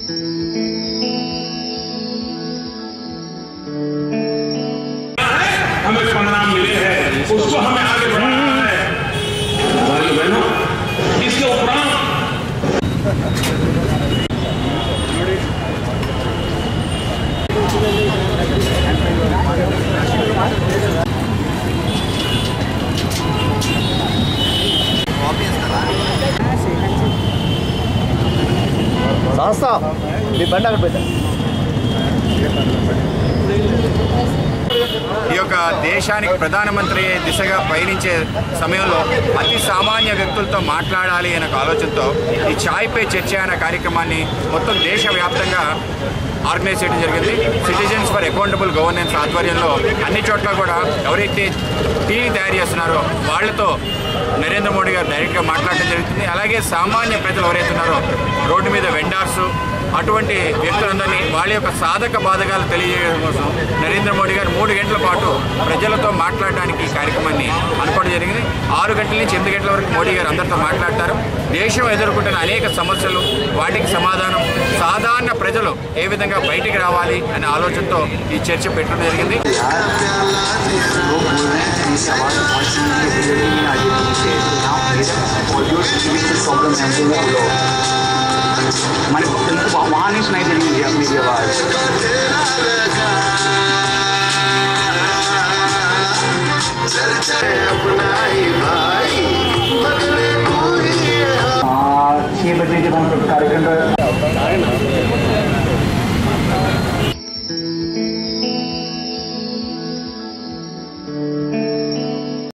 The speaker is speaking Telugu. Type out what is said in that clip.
हमें परिणाम मिले हैं, उसको हमें आगे बढ़ाना है। भाई बहनों, इसके उपरांत ఈ యొక్క దేశానికి ప్రధానమంత్రి దిశగా పయనించే సమయంలో అతి సామాన్య వ్యక్తులతో మాట్లాడాలి అనే ఆలోచనతో ఈ ఛాయ్ పే చర్చ అనే కార్యక్రమాన్ని మొత్తం దేశవ్యాప్తంగా ఆర్గనైజ్ చేయడం జరిగింది. సిటిజన్స్ ఫర్ అకౌంటబుల్ గవర్నెన్స్ ఆధ్వర్యంలో అన్ని చోట్ల కూడా ఎవరైతే టీ తయారు చేస్తున్నారో వాళ్ళతో నరేంద్ర మోడీ గారు డైరెక్ట్గా మాట్లాడడం జరుగుతుంది. అలాగే సామాన్య ప్రజలు ఎవరైతే ఉన్నారో రోడ్డు మీద వెండార్సు అటువంటి వ్యక్తులందరినీ వాళ్ళ యొక్క సాధక బాధకాలు తెలియజేయడం కోసం నరేంద్ర మోడీ గారు 3 గంటల పాటు ప్రజలతో మాట్లాడడానికి ఈ కార్యక్రమాన్ని అనుకోవడం జరిగింది. 6 గంటల నుంచి 8 గంటల వరకు మోడీ గారు అందరితో మాట్లాడతారు. దేశం ఎదుర్కొంటున్న అనేక సమస్యలు, వాటికి సమాధానం, సాధారణ ప్రజలు ఏ విధంగా బయటికి రావాలి అనే ఆలోచనతో ఈ చర్చ పెట్టడం జరిగింది. वहाँ नहीं सुनाई देनी अपनी आवाज़। चल चल अपना